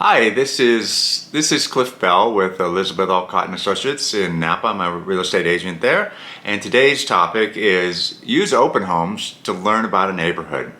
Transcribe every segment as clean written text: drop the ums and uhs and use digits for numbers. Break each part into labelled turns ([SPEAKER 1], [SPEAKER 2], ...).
[SPEAKER 1] Hi, this is Cliff Bell with Elizabeth Alcott and Associates in Napa. I'm a real estate agent there, and today's topic is use open homes to learn about a neighborhood.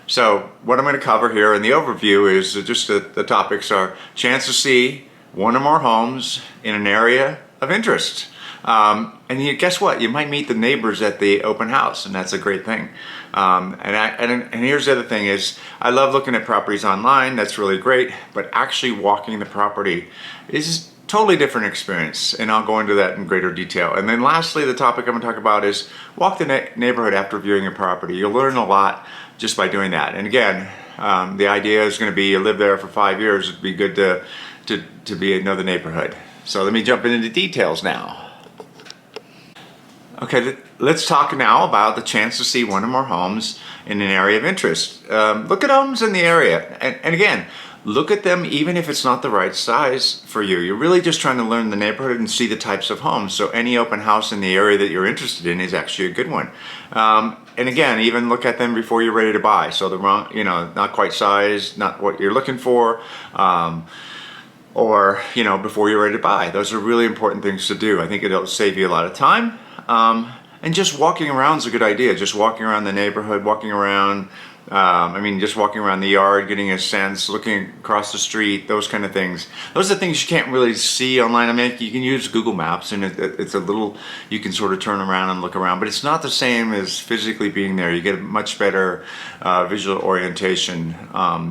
[SPEAKER 1] So what I'm going to cover here in the overview is just the topics are chance to see one or more homes in an area of interest. Guess what? You might meet the neighbors at the open house, and that's a great thing. And here's the other thing is, I love looking at properties online. That's really great, but actually walking the property is a totally different experience, and I'll go into that in greater detail. And then lastly, the topic I'm going to talk about is walk the neighborhood after viewing a property. You'll learn a lot just by doing that. And again, the idea is going to be you live there for 5 years. It'd be good to know the neighborhood. So let me jump into the details now. Okay, let's talk now about the chance to see one or more homes in an area of interest. Look at homes in the area, and again, look at them even if it's not the right size for you. You're really just trying to learn the neighborhood and see the types of homes. So any open house in the area that you're interested in is actually a good one. And again, even look at them before you're ready to buy. So the wrong, not quite size, not what you're looking for. Or before you're ready to buy. Those are really important things to do. I think it'll save you a lot of time. And just walking around is a good idea. Just walking around the neighborhood, walking around, just walking around the yard, getting a sense, looking across the street, those kind of things. Those are things you can't really see online. I mean, you can use Google Maps, and it's a little, you can sort of turn around and look around, but it's not the same as physically being there. You get a much better visual orientation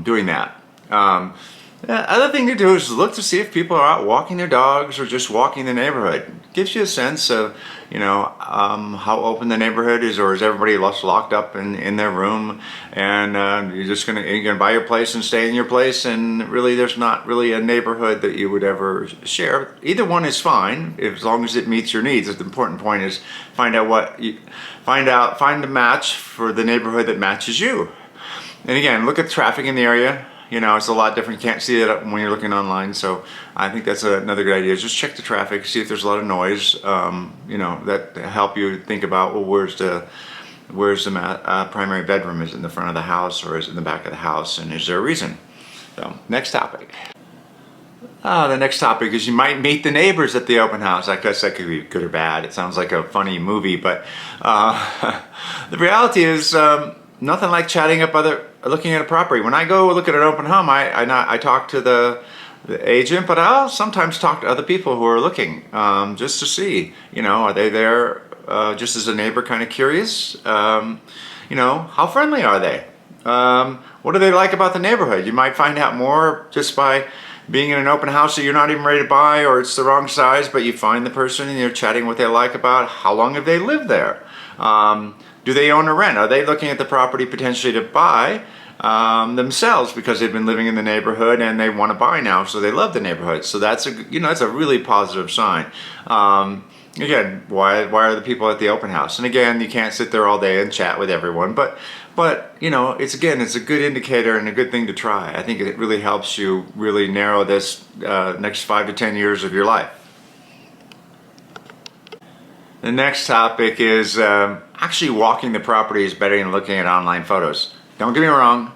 [SPEAKER 1] doing that. Other thing to do is look to see if people are out walking their dogs or just walking the neighborhood. It gives you a sense of, how open the neighborhood is, or is everybody locked up in their room, and you're gonna buy your place and stay in your place, and really there's not really a neighborhood that you would ever share. Either one is fine as long as it meets your needs. The important point is find a match for the neighborhood that matches you. And again, look at the traffic in the area. It's a lot different. You can't see it when you're looking online, so I think that's another good idea. Just check the traffic, see if there's a lot of noise, that help you think about, well, where's the primary bedroom? Is it in the front of the house, or is it in the back of the house, and is there a reason? So, next topic. The next topic is you might meet the neighbors at the open house. I guess that could be good or bad. It sounds like a funny movie, but the reality is nothing like looking at a property. When I go look at an open home, I talk to the agent, but I'll sometimes talk to other people who are looking, just to see, are they there just as a neighbor, kind of curious? How friendly are they? What do they like about the neighborhood? You might find out more just by being in an open house that you're not even ready to buy, or it's the wrong size, but you find the person and you're chatting what they like about how long have they lived there. Do they own or rent? Are they looking at the property potentially to buy themselves because they've been living in the neighborhood and they want to buy now, so they love the neighborhood? So that's a really positive sign. Again, why are the people at the open house? And again, you can't sit there all day and chat with everyone, but it's a good indicator and a good thing to try. I think it really helps you really narrow this next 5 to 10 years of your life. The next topic is actually walking the property is better than looking at online photos. Don't get me wrong,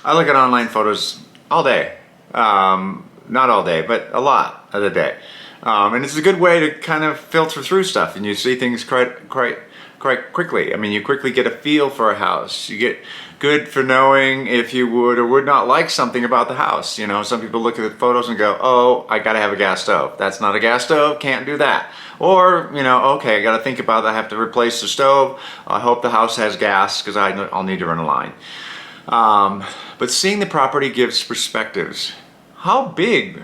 [SPEAKER 1] I look at online photos all day. Not all day, but a lot of the day. And it's a good way to kind of filter through stuff, and you see things quite quickly. I mean, you quickly get a feel for a house. You get good for knowing if you would or would not like something about the house. Some people look at the photos and go, oh, I gotta have a gas stove. That's not a gas stove, can't do that. Or, okay, I gotta think about that, I have to replace the stove. I hope the house has gas because I'll need to run a line. But seeing the property gives perspectives. How big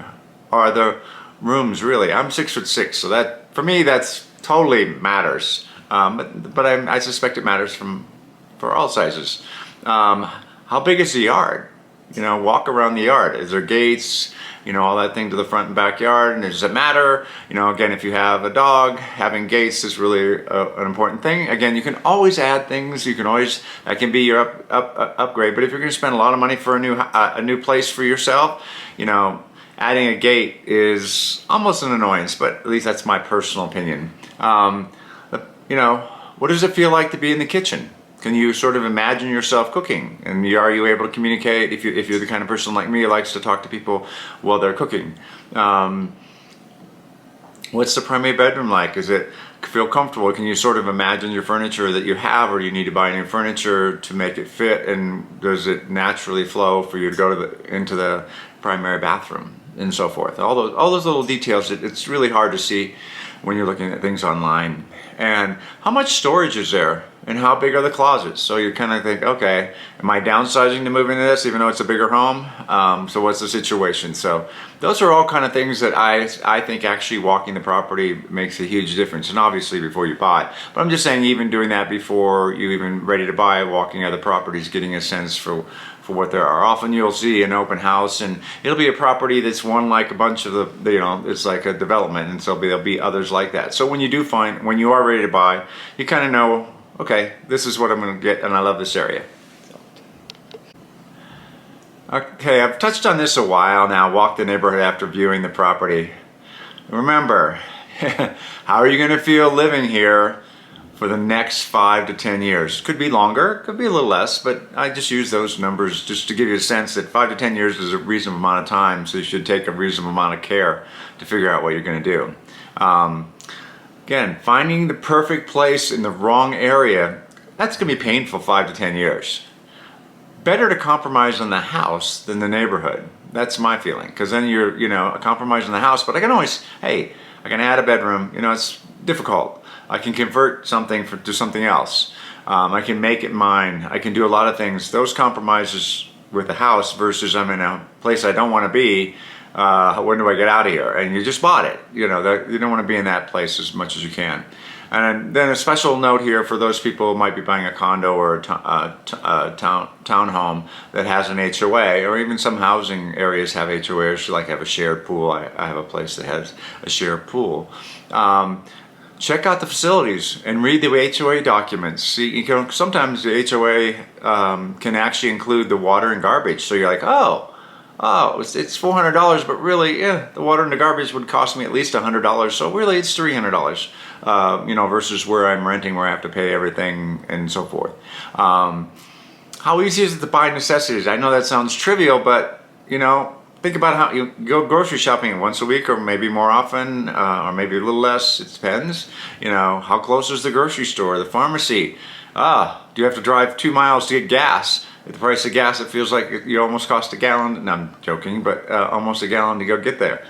[SPEAKER 1] are the rooms really? I'm 6'6", so that, for me, that's totally matters. But I suspect it matters for all sizes. How big is the yard? Walk around the yard. Is there gates? All that thing to the front and backyard. And does it matter? Again, if you have a dog, having gates is really an important thing. Again, you can always add things. That can be your upgrade. But if you're going to spend a lot of money for a new place for yourself, adding a gate is almost an annoyance. But at least that's my personal opinion. What does it feel like to be in the kitchen? Can you sort of imagine yourself cooking? And are you able to communicate if you're the kind of person like me who likes to talk to people while they're cooking? What's the primary bedroom like? Is it feel comfortable? Can you sort of imagine your furniture that you have, or do you need to buy new furniture to make it fit? And does it naturally flow for you to go to into the primary bathroom and so forth? All those little details. It's really hard to see when you're looking at things online. And how much storage is there? And how big are the closets? So you kind of think, okay, am I downsizing to move into this even though it's a bigger home? So what's the situation? So those are all kind of things that I think actually walking the property makes a huge difference. And obviously before you buy. But I'm just saying, even doing that before you even ready to buy, walking other properties, getting a sense for what there are. Often you'll see an open house and it'll be a property that's one like a bunch of the, it's like a development, and so there'll be others like that. So when you are ready to buy, you kind of know, okay, this is what I'm going to get, and I love this area. Okay, I've touched on this a while now, walk the neighborhood after viewing the property. Remember, how are you going to feel living here for the next 5 to 10 years? Could be longer, could be a little less, but I just use those numbers just to give you a sense that 5 to 10 years is a reasonable amount of time, so you should take a reasonable amount of care to figure out what you're going to do. Again, finding the perfect place in the wrong area, that's going to be painful 5 to 10 years. Better to compromise on the house than the neighborhood. That's my feeling, because then you're, compromising on the house, but I can always, hey, I can add a bedroom, it's difficult. I can convert something to something else. I can make it mine. I can do a lot of things. Those compromises with the house versus I'm in a place I don't want to be, when do I get out of here? And you just bought it. You don't want to be in that place as much as you can. And then a special note here for those people who might be buying a condo or a townhome that has an HOA, or even some housing areas have HOAs, like have a shared pool. I have a place that has a shared pool. Check out the facilities and read the HOA documents. See, sometimes the HOA can actually include the water and garbage. So you're like, oh, it's $400, but really, the water and the garbage would cost me at least $100. So really, it's $300. Versus where I'm renting, where I have to pay everything and so forth. How easy is it to buy necessities? I know that sounds trivial, but think about how you go grocery shopping once a week, or maybe more often, or maybe a little less. It depends. How close is the grocery store, the pharmacy? Do you have to drive 2 miles to get gas? At the price of gas, it feels like you almost cost a gallon. No, I'm joking, but almost a gallon to go get there.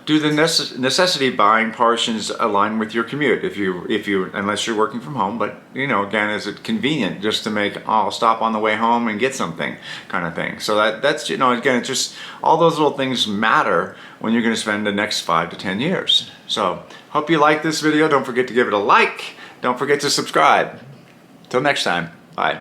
[SPEAKER 1] Do the necessity buying portions align with your commute? If you unless you're working from home, but again, is it convenient just to make I'll stop on the way home and get something kind of thing? So that's again, it's just all those little things matter when you're going to spend the next 5 to 10 years. So hope you like this video. Don't forget to give it a like. Don't forget to subscribe. Till next time.